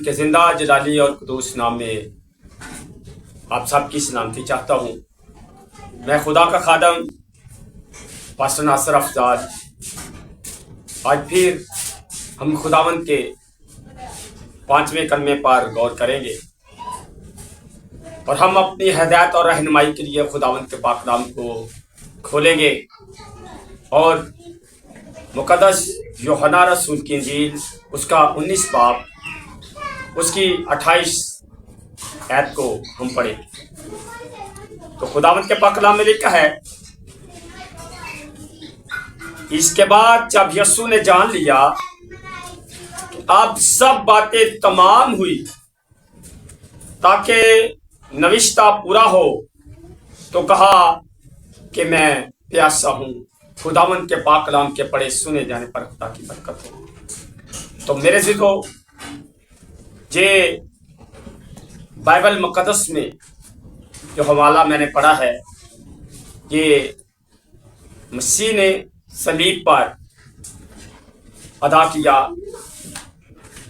کے زندہ جلالی اور قدوس نام میں آپ سب کی سلامتی چاہتا ہوں۔ میں خدا کا خادم پاسٹر ناصر افضال، آج پھر ہم خداوند کے 5ویں کلمے پر غور کریں گے اور ہم اپنی ہدایت اور رہنمائی کے لیے خداوند کے پاک کلام کو کھولیں گے اور مقدس یوحنا رسول کی انجیل اس کا 19 باب اس کی 28 آیت کو ہم پڑھیں گے۔ تو خداوند کے پاک کلام میں لکھا ہے، اس کے بعد جب یسوع نے جان لیا کہ اب سب باتیں تمام ہوئی تاکہ نوشتہ پورا ہو، تو کہا کہ میں پیاسا ہوں۔ خداوند کے پاک کلام کے پڑھے سنے جانے پر خدا کی برکت ہو۔ تو میرے عزیزو، یہ بائبل مقدس میں جو حوالہ میں نے پڑھا ہے، یہ مسیح نے صلیب پر ادا کیا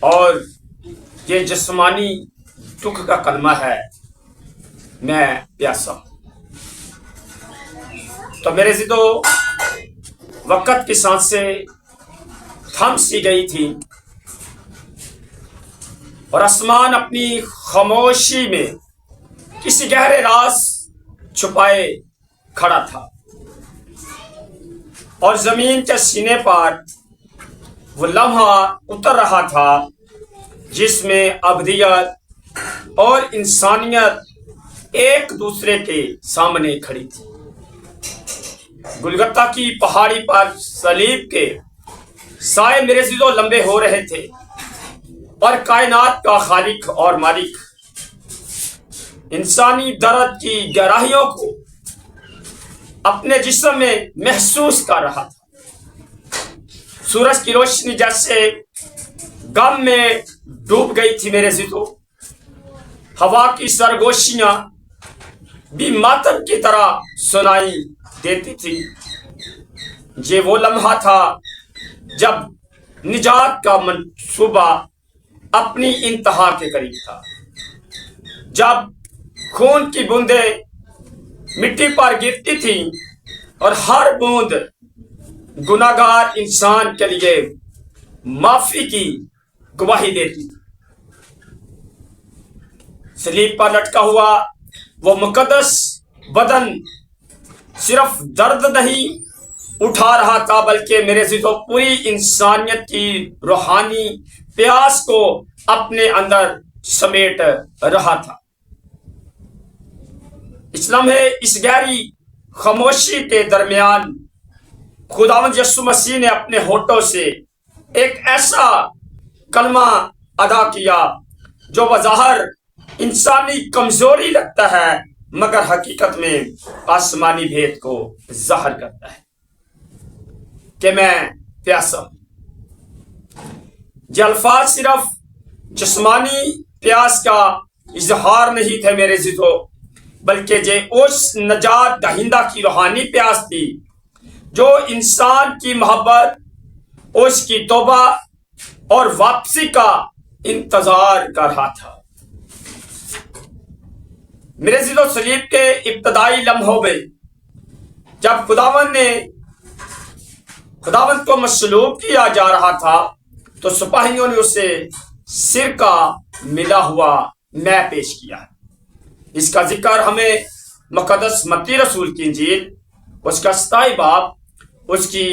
اور یہ جسمانی دکھ کا کلمہ ہے، میں پیاسا ہوں۔ تو میرے عزیزو، وقت کی سانسیں تھم سی گئی تھی اور آسمان اپنی خاموشی میں کسی گہرے راز چھپائے کھڑا تھا اور زمین کے سینے پر وہ لمحہ اتر رہا تھا جس میں ابدیت اور انسانیت ایک دوسرے کے سامنے کھڑی تھی۔ گلگتہ کی پہاڑی پر صلیب کے سائے میرے عزیزو لمبے ہو رہے تھے اور کائنات کا خالق اور مالک انسانی درد کی گہرائیوں کو اپنے جسم میں محسوس کر رہا تھا۔ سورج کی روشنی جیسے غم میں ڈوب گئی تھی میرے عزیزو، ہوا کی سرگوشیاں بھی ماتم کی طرح سنائی دیتی تھی۔ یہ وہ لمحہ تھا جب نجات کا منصوبہ اپنی انتہا کے قریب تھا، جب خون کی بوندیں مٹی پر گرتی تھیں اور ہر بوند گناہگار انسان کے لیے معافی کی گواہی دیتی تھی۔ صلیب پر لٹکا ہوا وہ مقدس بدن صرف درد نہیں اٹھا رہا تھا، بلکہ میرے عزیزو پوری انسانیت کی روحانی پیاس کو اپنے اندر سمیٹ رہا تھا۔ اس لمحے، اس گہری خاموشی کے درمیان، خداوند یسوع مسیح نے اپنے ہونٹوں سے ایک ایسا کلمہ ادا کیا جو بظاہر انسانی کمزوری لگتا ہے، مگر حقیقت میں آسمانی بھید کو ظاہر کرتا ہے کہ میں پیاسا ہوں۔ یہ الفاظ صرف جسمانی پیاس کا اظہار نہیں تھے میرے عزیزو، بلکہ یہ اس نجات دہندہ کی روحانی پیاس تھی جو انسان کی محبت، اس کی توبہ اور واپسی کا انتظار کر رہا تھا۔ میرے عزیزو، صلیب کے ابتدائی لمحوں میں جب خداوند کو مصلوب کیا جا رہا تھا تو سپاہیوں نے اسے سر کا ملا ہوا مے پیش کیا۔ اس کا ذکر ہمیں مقدس متی رسول کی انجیل اس کا 27 باب اس کی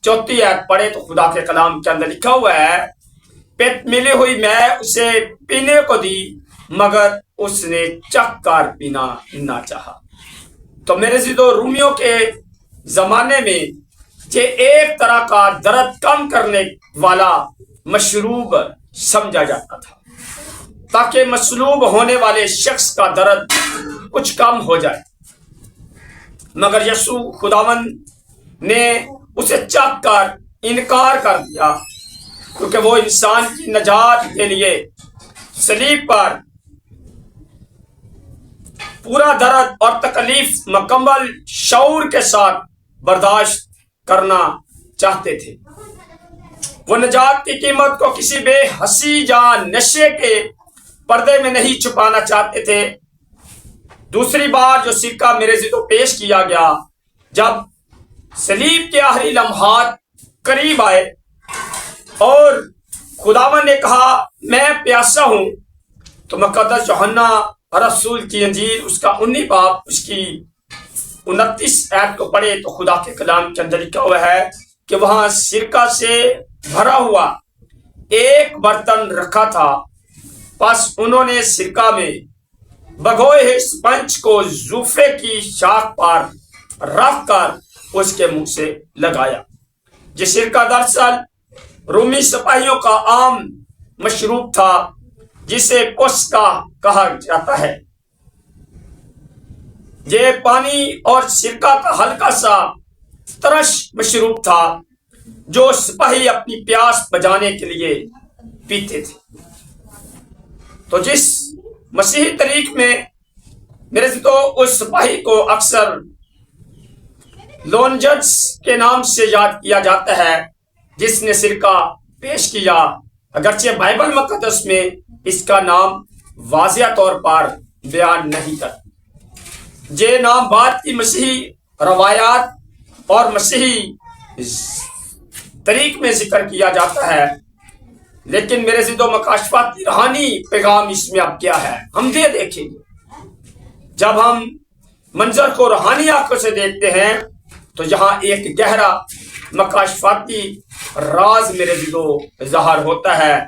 34 آیت پڑھے تو خدا کے کلام کے اندر لکھا ہوا ہے، پت ملی ہوئی میں اسے پینے کو دی مگر اس نے چکھ کر پینا نہ چاہا۔ تو میرے عزیزو، رومیوں کے زمانے میں یہ ایک طرح کا درد کم کرنے والا مشروب سمجھا جاتا تھا تاکہ مصلوب ہونے والے شخص کا درد کچھ کم ہو جائے، مگر یسوع خداوند نے اسے چکھ کر انکار کر دیا، کیونکہ وہ انسان کی نجات کے لیے صلیب پر پورا درد اور تکلیف مکمل شعور کے ساتھ برداشت کرنا چاہتے تھے۔ وہ نجات کی قیمت کو کسی بے حسی جان نشے کے پردے میں نہیں چھپانا چاہتے تھے۔ دوسری بار جو سکہ میرے ذہن پیش کیا گیا، جب صلیب کے آخری لمحات قریب آئے اور خداوند نے کہا میں پیاسا ہوں، تو مقدس یوحنا رسول کی انجیل اس کا 19 باب اس کی 29 آیت کو پڑھے تو خدا کے کلام کے اندر لکھا ہوا ہے کہ وہاں سرکہ سے بھرا ہوا ایک برتن رکھا تھا، پس انہوں نے سرکہ میں بھگوئے ہوئے اسپنج کو زوفے کی شاخ پر رکھ کر اس کے منہ سے لگایا۔ یہ سرکہ دراصل رومی سپاہیوں کا عام مشروب تھا، جسے پوسکا کہا جاتا ہے۔ یہ پانی اور سرکہ کا ہلکا سا ترش مشروب تھا جو سپاہی اپنی پیاس بجانے کے لیے پیتے تھے۔ تو جس مسیحی طریق میں میرے سے تو اس سپاہی کو اکثر لونجنس کے نام سے یاد کیا جاتا ہے، جس نے سرکہ پیش کیا، اگرچہ بائبل مقدس میں اس کا نام واضح طور پر بیان نہیں کرتا۔ یہ نام بعد کی مسیحی روایات اور مسیحی طریق میں ذکر کیا جاتا ہے، لیکن میرے ضد و مکاشفاتی روحانی پیغام اس میں اب کیا ہے ہم یہ دیکھیں گے۔ جب ہم منظر کو روحانی آنکھوں سے دیکھتے ہیں تو یہاں ایک گہرا مکاشفاتی راز میرے ضد ظاہر ہوتا ہے۔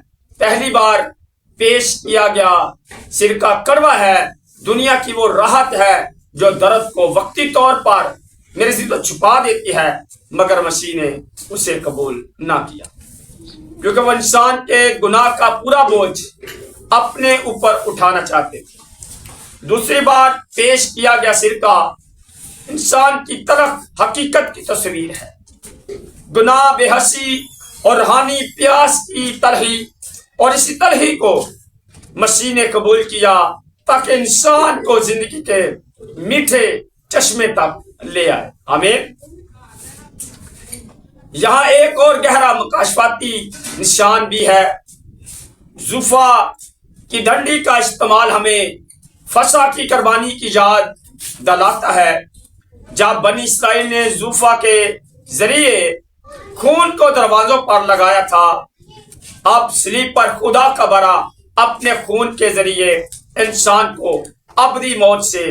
پہلی بار پیش کیا گیا سرکہ کڑوا ہے، دنیا کی وہ راحت ہے جو درد کو وقتی طور پر میرے ضد چھپا دیتی ہے، مگر مسیح نے اسے قبول نہ کیا، کیونکہ وہ انسان کے گناہ کا پورا بوجھ اپنے اوپر اٹھانا چاہتے تھے۔ دوسری بار پیش کیا گیا سرکہ انسان کی تلخ حقیقت کی تصویر ہے۔ گناہ، بے حسی اور روحانی پیاس کی تلخی، اور اسی تلخی کو مسیح نے قبول کیا تاکہ انسان کو زندگی کے میٹھے چشمے تک لے آئے۔ آمین۔ یہاں ایک اور گہرا مکاشفاتی نشان بھی ہے۔ زوفا کی ڈنڈی کا استعمال ہمیں فسح کی قربانی کی یاد دلاتا ہے۔ جب بنی اسرائیل نے زوفا کے ذریعے خون کو دروازوں پر لگایا تھا، اب صلیب پر خدا کا برا اپنے خون کے ذریعے انسان کو ابدی موت سے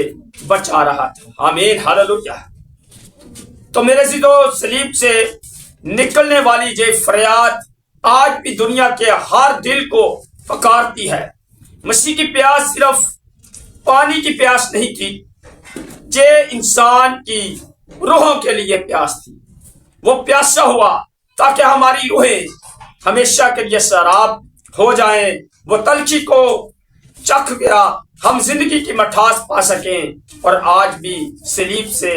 بچا رہا تھا۔ آمین، ہاللویا۔ تو میرے ضد صلیب سے نکلنے والی یہ فریاد آج بھی دنیا کے ہر دل کو پکارتی ہے۔ مسیح کی پیاس صرف پانی کی پیاس نہیں تھی، یہ انسان کی روحوں کے لیے پیاس تھی۔ وہ پیاسا ہوا تاکہ ہماری روحیں ہمیشہ کے لیے سیراب ہو جائیں۔ وہ تلخی کو چکھ گیا، ہم زندگی کی مٹھاس پا سکیں، اور آج بھی صلیب سے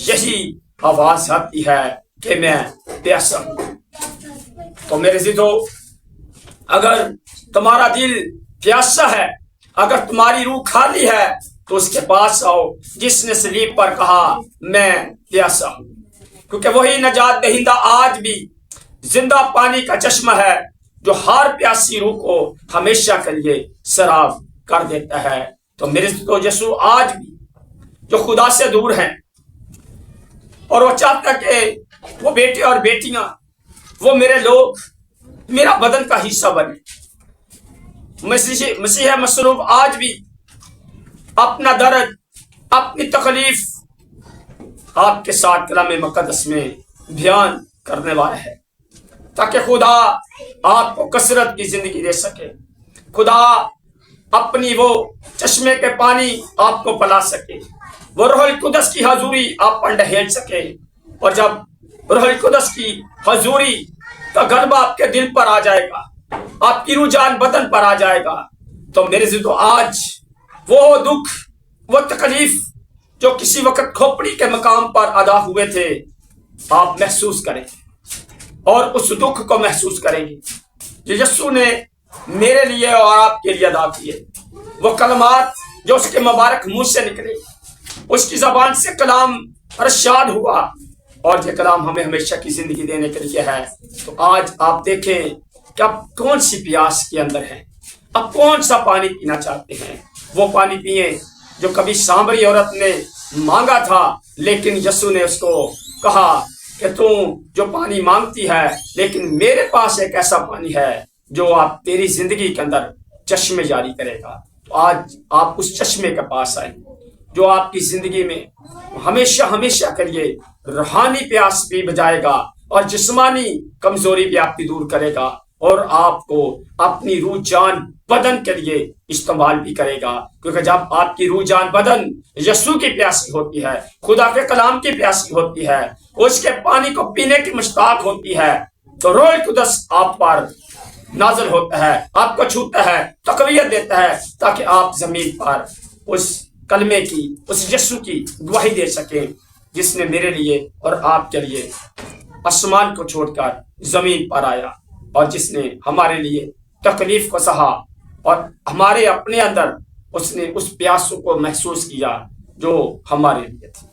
یہی آواز آتی ہے کہ میں پیاسا ہوں۔ تو میرے ضدو، اگر تمہارا دل پیاسا ہے، اگر تمہاری روح خالی ہے، تو اس کے پاس آؤ جس نے صلیب پر کہا میں پیاسا ہوں، کیونکہ وہی نجات دہندہ آج بھی زندہ پانی کا چشمہ ہے جو ہر پیاسی روح کو ہمیشہ کے لیے سراب کر دیتا ہے۔ تو میرے تو یسوع آج بھی جو خدا سے دور ہیں، اور وہ چاہتا کہ وہ بیٹے اور بیٹیاں، وہ میرے لوگ میرا بدن کا حصہ بنے۔ مسیح مصلوب آج بھی اپنا درد، اپنی تکلیف آپ کے ساتھ کلام مقدس میں بیان کرنے والا ہے، تاکہ خدا آپ کو کثرت کی زندگی دے سکے، خدا اپنی وہ چشمے کے پانی آپ کو پلا سکے، وہ روح القدس کی حضوری آپ پر ڈھیل سکے، اور جب روح القدس کی حضوری کا غلبہ آپ کے دل پر آ جائے گا، آپ کی روح جان بدن پر آ جائے گا، تو میرے ضد آج وہ دکھ، وہ تکلیف جو کسی وقت کھوپڑی کے مقام پر ادا ہوئے تھے، آپ محسوس کریں اور اس دکھ کو محسوس کریں گے جو یسوع نے میرے لیے اور آپ کے لیے ادا کیے۔ وہ کلمات جو اس کے مبارک منہ سے نکلے، اس کی زبان سے کلام ارشاد ہوا، اور یہ کلام ہمیں ہمیشہ کی زندگی دینے کے لیے ہے۔ تو آج آپ دیکھیں کہ آپ کون سی پیاس کے اندر ہیں، آپ کون سا پانی پینا چاہتے ہیں۔ وہ پانی پئیں جو کبھی سامری عورت نے مانگا تھا، لیکن یسوع نے اس کو کہا کہ تم جو پانی مانگتی ہے، لیکن میرے پاس ایک ایسا پانی ہے جو آپ تیری زندگی کے اندر چشمے جاری کرے گا۔ تو آج آپ اس چشمے کے پاس آئیں جو آپ کی زندگی میں ہمیشہ ہمیشہ کے لیے روحانی پیاس بھی بجائے گا اور جسمانی کمزوری بھی آپ کی دور کرے گا، اور آپ کو اپنی روح جان بدن کے لیے استعمال بھی کرے گا۔ کیونکہ جب آپ کی روح جان بدن یسوع کی پیاسی ہوتی ہے، خدا کے کلام کی پیاسی ہوتی ہے، اس کے پانی کو پینے کی مشتاق ہوتی ہے، تو روح القدس آپ پر نازل ہوتا ہے، آپ کو چھوتا ہے، تقویت دیتا ہے، تاکہ آپ زمین پر اس کلمے کی، اس یسوع کی گواہی دے سکیں جس نے میرے لیے اور آپ کے لیے آسمان کو چھوڑ کر زمین پر آیا، اور جس نے ہمارے لیے تکلیف کو سہا، اور ہمارے اپنے اندر اس نے اس پیاسوں کو محسوس کیا جو ہمارے لیے تھی۔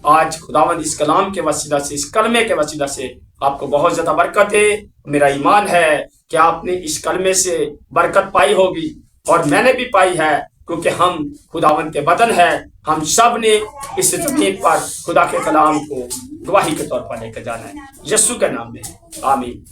آج خداوند اس کلام کے وسیلہ سے، اس کلمے کے وسیلہ سے آپ کو بہت زیادہ برکت ہے۔ میرا ایمان ہے کہ آپ نے اس کلمے سے برکت پائی ہوگی، اور میں نے بھی پائی ہے، کیونکہ ہم خداوند کے بدن ہیں۔ ہم سب نے اس زمین پر خدا کے کلام کو گواہی کے طور پر لے کر جانا ہے، یسوع کے نام میں آمین۔